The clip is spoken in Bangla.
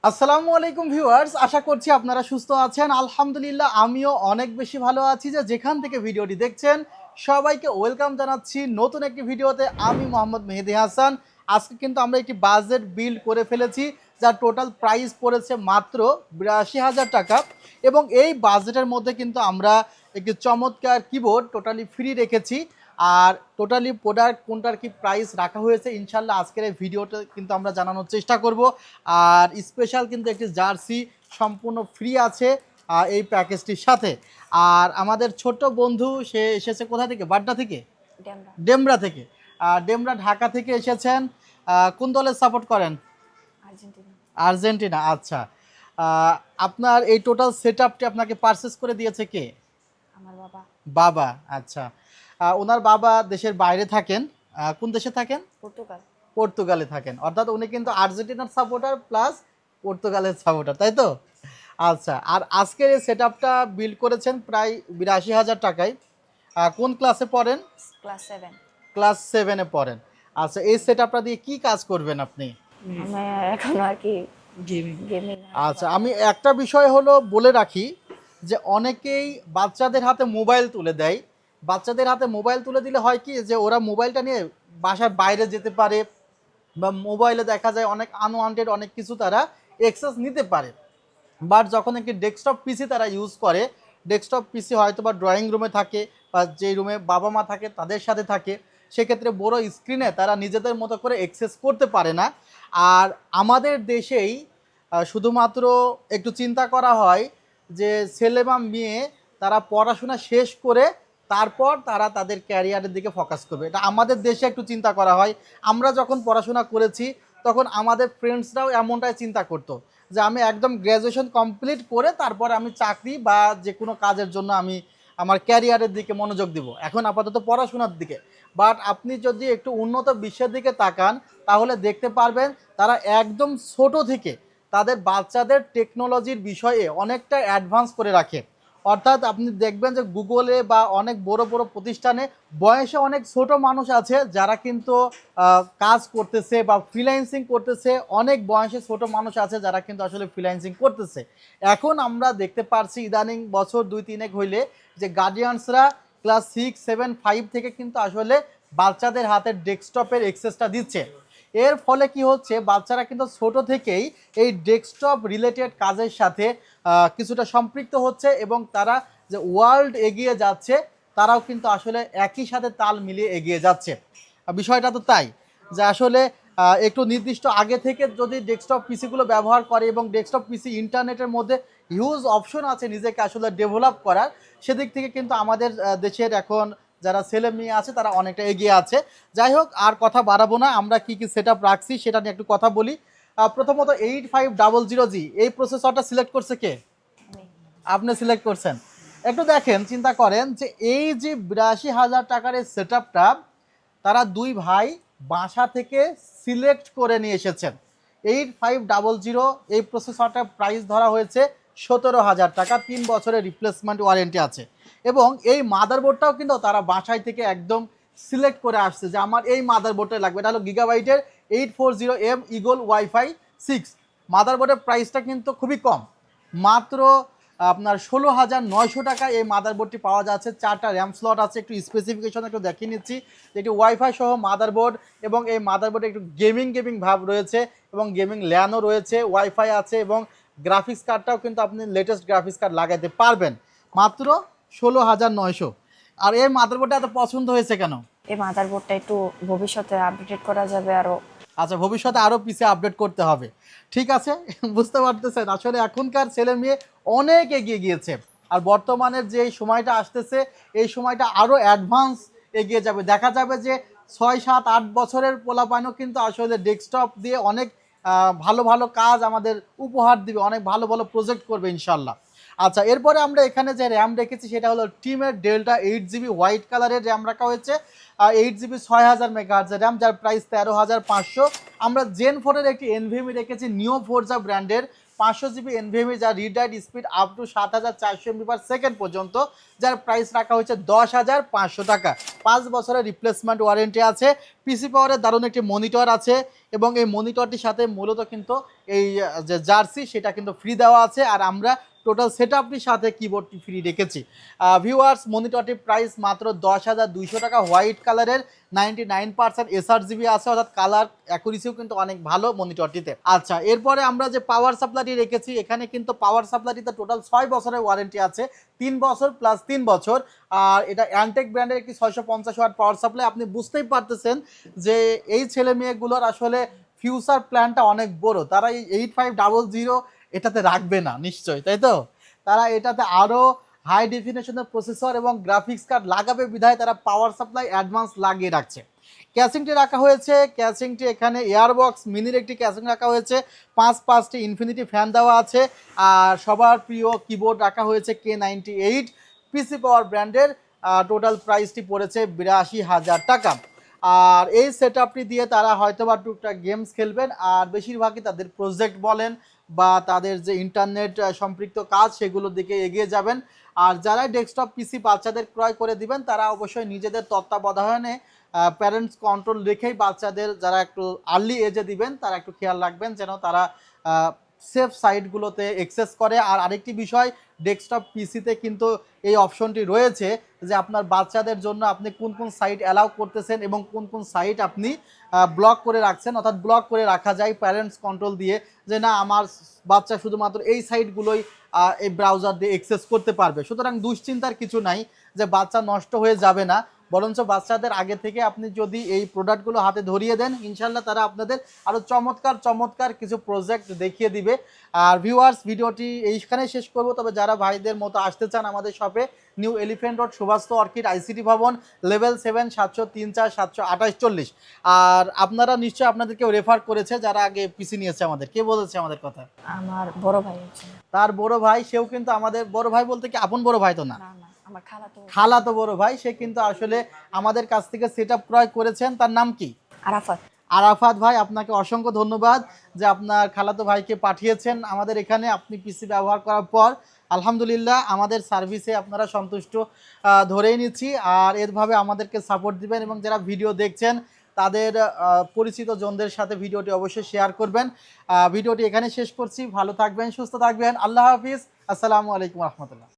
আসসালামু আলাইকুম ভিউয়ার্স, আশা করছি আপনারা সুস্থ আছেন। আলহামদুলিল্লাহ আমিও অনেক বেশি ভালো আছি। যেখান থেকে ভিডিওটি দেখছেন সবাইকে ওয়েলকাম জানাচ্ছি নতুন একটি ভিডিওতে। আমি মোহাম্মদ মেহেদি হাসান। আজকে কিন্তু আমরা একটি বাজেট বিল্ড করে ফেলেছি, যার টোটাল প্রাইস পড়েছে মাত্র ৮২,০০০ টাকা। এবং এই বাজেটের মধ্যে কিন্তু আমরা একটি চমৎকার কিবোর্ড টোটালি ফ্রি রেখেছি। আর টোটালি প্রোডাক্ট কোনটার কি প্রাইস রাখা হয়েছে ইনশাল্লাহ আজকের এই ভিডিওটা কিন্তু আমরা জানানোর চেষ্টা করব। আর স্পেশাল কিন্তু একটি জার্সি সম্পূর্ণ ফ্রি আছে এই প্যাকেজটির সাথে। আর আমাদের ছোট্ট বন্ধু সে এসেছে কোথা থেকে? বাড্ডা থেকে, ডেমরা থেকে। ডেমরা ঢাকা থেকে এসেছেন। কোন দলের সাপোর্ট করেন? আর্জেন্টিনা। আচ্ছা, আপনার এই টোটাল সেট আপটি আপনাকে পারচেস করে দিয়েছে কে? আমার বাবা। বাবা, আচ্ছা। ওনার বাবা দেশের বাইরে থাকেন। কোন দেশে থাকেন? পর্তুগাল। পর্তুগালে থাকেন, অর্থাৎ উনি কিন্তু আর্জেন্টিনার সাপোর্টার প্লাস পর্তুগালের সাপোর্টার, তাই তো? আচ্ছা, আর আজকের এই সেট আপটা বিল্ড করেছেন প্রায় ৮২,০০০ টাকায়। কোন ক্লাসে পড়েন? ক্লাস 7। ক্লাস 7-এ পড়েন। আচ্ছা, এই সেট আপটা দিয়ে কি কাজ করবেন আপনি? আমি এখন আর কি গেমিং। আচ্ছা, আমি একটা বিষয় হলো বলে রাখি যে অনেকেই বাচ্চাদের হাতে মোবাইল তুলে দেয়। বাচ্চাদের হাতে মোবাইল তুলে দিলে হয় কি যে ওরা মোবাইলটা নিয়ে বাসার বাইরে যেতে পারে, বা মোবাইলে দেখা যায় অনেক আনওয়ান্টেড অনেক কিছু তারা অ্যাক্সেস নিতে পারে। বাট যখন একটি ডেস্কটপ পিসি তারা ইউজ করে, ডেস্কটপ পিসি হয়তো বা ড্রয়িং রুমে থাকে বা যে রুমে বাবা মা থাকে তাদের সাথে থাকে, সেক্ষেত্রে বড় স্ক্রিনে তারা নিজেদের মতো করে অ্যাক্সেস করতে পারে না। আর আমাদের দেশেই শুধুমাত্র একটু চিন্তা করা হয় যে ছেলে বা মেয়ে তারা পড়াশোনা শেষ করে তারপর তারা তাদের ক্যারিয়ারের দিকে ফোকাস করবে, এটা আমাদের দেশে একটু চিন্তা করা হয়। আমরা যখন পড়াশোনা করেছি তখন আমাদের ফ্রেন্ডসরাও এমনটাই চিন্তা করতো যে আমি একদম গ্র্যাজুয়েশন কমপ্লিট করে তারপর আমি চাকরি বা যে কোনো কাজের জন্য আমি আমার ক্যারিয়ারের দিকে মনোযোগ দিব, এখন আপাতত পড়াশোনার দিকে। বাট আপনি যদি একটু উন্নত বিশ্বের দিকে তাকান তাহলে দেখতে পারবেন তারা একদম ছোট থেকে তাদের বাচ্চাদের টেকনোলজির বিষয়ে অনেকটা অ্যাডভান্স করে রাখে। অর্থাৎ আপনি দেখবেন যে গুগলে বা অনেক বড় বড় প্রতিষ্ঠানে বয়সে অনেক ছোট মানুষ আছে যারা কিন্তু কাজ করতেছে বা ফ্রিল্যান্সিং করতেছে। অনেক বয়সে ছোট মানুষ আছে যারা কিন্তু আসলে ফ্রিল্যান্সিং করতেছে। এখন আমরা দেখতে পারছি ইদানিং বছর 2-3 হইলে যে গার্ডিয়ানসরা ক্লাস 6, 7, 5 থেকে কিন্তু আসলে বাচ্চাদের হাতে ডেস্কটপের অ্যাক্সেসটা দিচ্ছে। এর ফলে কি হচ্ছে, বাচ্চারা কিন্তু ছোট থেকেই এই ডেস্কটপ রিলেটেড কাজের সাথে কিছুটা সম্পৃক্ত হচ্ছে এবং তারা যে ওয়ার্ল্ড এগিয়ে যাচ্ছে তারাও কিন্তু আসলে একই সাথে তাল মিলিয়ে এগিয়ে যাচ্ছে। বিষয়টা তো তাই যে আসলে একটু নির্দিষ্ট আগে থেকে যদি ডেস্কটপ পিসিগুলো ব্যবহার করে এবং ডেস্কটপ পিসি ইন্টারনেটের মধ্যে হিউজ অপশন আছে নিজেকে আসলে ডেভেলপ করার, সেদিক থেকে কিন্তু আমাদের দেশের এখন যারা ছেলে মেয়ে আছে তারা অনেকটা এগিয়ে আছে। যাই হোক, আর কথা বাড়াবো না, আমরা কি কি সেট আপ রাখছি সেটা নিয়ে একটু কথা বলি। প্রথমত 8500G এই প্রসেসরটা সিলেক্ট করছে কে? আপনি সিলেক্ট করছেন। একটু দেখেন, চিন্তা করেন যে এই যে ৮২,০০০ টাকার এই সেট আপটা তারা দুই ভাই বাসা থেকে সিলেক্ট করে নিয়ে এসেছেন। 8500 এই প্রসেসরটার প্রাইস ধরা হয়েছে ১৭,০০০ টাকা, 3 বছরের রিপ্লেসমেন্ট ওয়ারেন্টি আছে। এবং এই মাদারবোর্ডটাও কিন্তু তারা বাসায় থেকে একদম সিলেক্ট করে আসছে যে আমার এই মাদারবোর্ডটাই লাগবে। এটা হলো গিগাবাইটের 840M ইগল ওয়াইফাই 6। মাদারবোর্ডের প্রাইসটা কিন্তু খুবই কম, মাত্র আপনার ১৬,৯০০ টাকায় এই মাদারবোর্ডটি পাওয়া যাচ্ছে। 4টা র্যাম স্লট আছে। একটু স্পেসিফিকেশন একটু দেখিয়ে নিচ্ছি। এটি ওয়াইফাই সহ মাদারবোর্ড এবং এই মাদারবোর্ডে একটু গেমিং ভাব রয়েছে এবং গেমিং ল্যানও রয়েছে, ওয়াইফাই আছে এবং গ্রাফিক্স কার্ডটাও কিন্তু আপনি লেটেস্ট গ্রাফিক্স কার্ড লাগাইতে পারবেন মাত্র ১৬,৯০০। আর এই মাদারবোর্ডটা এত পছন্দ হয়েছে কেন? এই মাদারবোর্ডটা একটু ভবিষ্যতে আপডেট করা যাবে আরো। আচ্ছা, ভবিষ্যতে আরও পিছিয়ে আপডেট করতে হবে, ঠিক আছে। বুঝতে পারতেছেন আসলে এখনকার ছেলে মেয়ে অনেক এগিয়ে গিয়েছে। আর বর্তমানের যে সময়টা আসতেছে এই সময়টা আরও অ্যাডভান্স এগিয়ে যাবে। দেখা যাবে যে 6, 7, 8 বছরের পোলাপাইনও কিন্তু আসলে ডেস্কটপ দিয়ে অনেক ভালো ভালো কাজ আমাদের উপহার দিবে, অনেক ভালো ভালো প্রজেক্ট করবে ইনশাল্লাহ। আচ্ছা, এরপরে আমরা এখানে যে র্যাম রেখেছি সেটা হলো টিমের ডেল্টা 8GB হোয়াইট কালারের র্যাম রাখা হয়েছে। 8GB 6000 মেগাহার্জের র্যাম, যার প্রাইস 13,500। আমরা জেন 4-এর একটি এনভিএমই রেখেছি নিও ফোরজা ব্র্যান্ডের 500 GB NVMe, যার read write speed up to 7400 MB/s পর্যন্ত, যার প্রাইস রাখা হয়েছে 10,500 টাকা। 5 বছরের রিপ্লেসমেন্ট ওয়ারেন্টি আছে। পিসি পাওয়ারের দারুণ একটি মনিটর আছে এবং এই মনিটরটির সাথে মূলত কিন্তু এই যে জার্সি সেটা কিন্তু ফ্রি দেওয়া আছে, আর আমরা টোটাল সেটআপটির সাথে কিবোর্ডটি ফ্রি রেখেছি। ভিউয়ার্স, মনিটরটির প্রাইস মাত্র 10,200 টাকা। হোয়াইট কালারের 99% SRGB আছে, অর্থাৎ কালার অ্যাকুরেসিও কিন্তু অনেক ভালো মনিটরটিতে। আচ্ছা, এরপরে আমরা যে পাওয়ার সাপ্লাইটি রেখেছি, এখানে কিন্তু পাওয়ার সাপ্লাইটিতে টোটাল 6 বছরের ওয়ারেন্টি আছে, 3 বছর প্লাস 3 বছর। আর এটা অ্যান্টেক ব্র্যান্ডের একটি 650 ওয়াট পাওয়ার সাপ্লাই। আপনি বুঝতেই পারতেছেন যে এই ছেলে মেয়েগুলোর আসলে ফিউচার প্ল্যানটা অনেক বড়। তারা এই 8500 এটাতে রাখবে না নিশ্চয়ই, তাই তো? তারা এটাতে আরও হাই ডেফিনেশনের প্রসেসর এবং গ্রাফিক্স কার্ড লাগাবে বিধায় তারা পাওয়ার সাপ্লাই অ্যাডভান্স লাগিয়ে রাখছে। ক্যাসিংটি রাখা হয়েছে, ক্যাসিংটি এখানে এয়ারবক্স মিনির একটি ক্যাসিং রাখা হয়েছে, 5টি ইনফিনিটি ফ্যান দেওয়া আছে, আর সবার প্রিয় কিবোর্ড রাখা হয়েছে K98 পিসি পাওয়ার ব্র্যান্ডের। টোটাল প্রাইসটি পড়েছে 82,000 টাকা। আর এই সেটআপটি দিয়ে তারা হয়তোবা টুকটাক গেমস খেলবেন, আর বেশিরভাগই তাদের প্রজেক্ট বলেন বা তাদের যে ইন্টারনেট সম্পৃক্ত কাজ সেগুলোর দিকে এগিয়ে যাবেন। আর যারা ডেস্কটপ পিসি বাচ্চাদের ক্রয় করে দিবেন তারা অবশ্যই নিজেদের তত্ত্বাবধানে প্যারেন্টস কন্ট্রোল রেখেই বাচ্চাদের, যারা একটু আর্লি এজে দিবেন তারা একটু খেয়াল রাখবেন যেন তারা সেফ সাইটগুলোতে অ্যাক্সেস করে। আর আরেকটি বিষয়, ডেস্কটপ পিসিতে কিন্তু এই অপশনটি রয়েছে যে আপনার বাচ্চাদের জন্য আপনি কোন কোন সাইট অ্যালাউ করতেছেন এবং কোন কোন সাইট আপনি ব্লক করে রাখছেন, অর্থাৎ ব্লক করে রাখা যায় প্যারেন্টস কন্ট্রোল দিয়ে, যে না আমার বাচ্চা শুধুমাত্র এই সাইটগুলোই এই ব্রাউজার দিয়ে অ্যাক্সেস করতে পারবে। সুতরাং দুশ্চিন্তার কিছু নাই যে বাচ্চা নষ্ট হয়ে যাবে না, বরঞ্চ বাচ্চাদের আগে থেকে আপনি যদি এই প্রোডাক্টগুলো হাতে ধরিয়ে দেন ইনশাল্লাহ তারা আপনাদের আরও চমৎকার চমৎকার কিছু প্রজেক্ট দেখিয়ে দিবে। আর ভিউয়ার্স, ভিডিওটি এইখানে শেষ করব। তবে যারা ভাইদের মতো আসতে চান আমাদের শপে, new elephant road, Subhash orchid, ICT ভবন, লেভেল 7, 703 728 40। আর আপনারা নিশ্চয়ই আপনাদেরকে রেফার করেছে যারা আগে পিসি নিয়েছে আমাদের, কে বলেছে আমাদের কথা? আমার বড় ভাই আছে। তার বড় ভাই, সেও কিন্তু আমাদের বড় ভাই বলতে কি আপন বড় ভাই তো না, না না, আমার খালাতো বড় ভাই। সে কিন্তু আসলে আমাদের কাছ থেকে সেটআপ ক্রয় করেছেন। তার নাম কি? আরাফাত। আরাফাত ভাই, আপনাকে অসংখ্য ধন্যবাদ যে আপনার খালাতো ভাইকে পাঠিয়েছেন আমাদের এখানে। আপনি পিসি ব্যবহার করার পর আলহামদুলিল্লাহ আমাদের সার্ভিসে আপনারা সন্তুষ্ট ধরেই নিচ্ছি। আর এরভাবে আমাদেরকে সাপোর্ট দিবেন এবং যারা ভিডিও দেখছেন তাদের পরিচিত জনদের সাথে ভিডিওটি অবশ্যই শেয়ার করবেন। ভিডিওটি এখানে শেষ করছি। ভালো থাকবেন, সুস্থ থাকবেন। আল্লাহ হাফিজ। আসসালামু আলাইকুম রহমতুল্লাহ।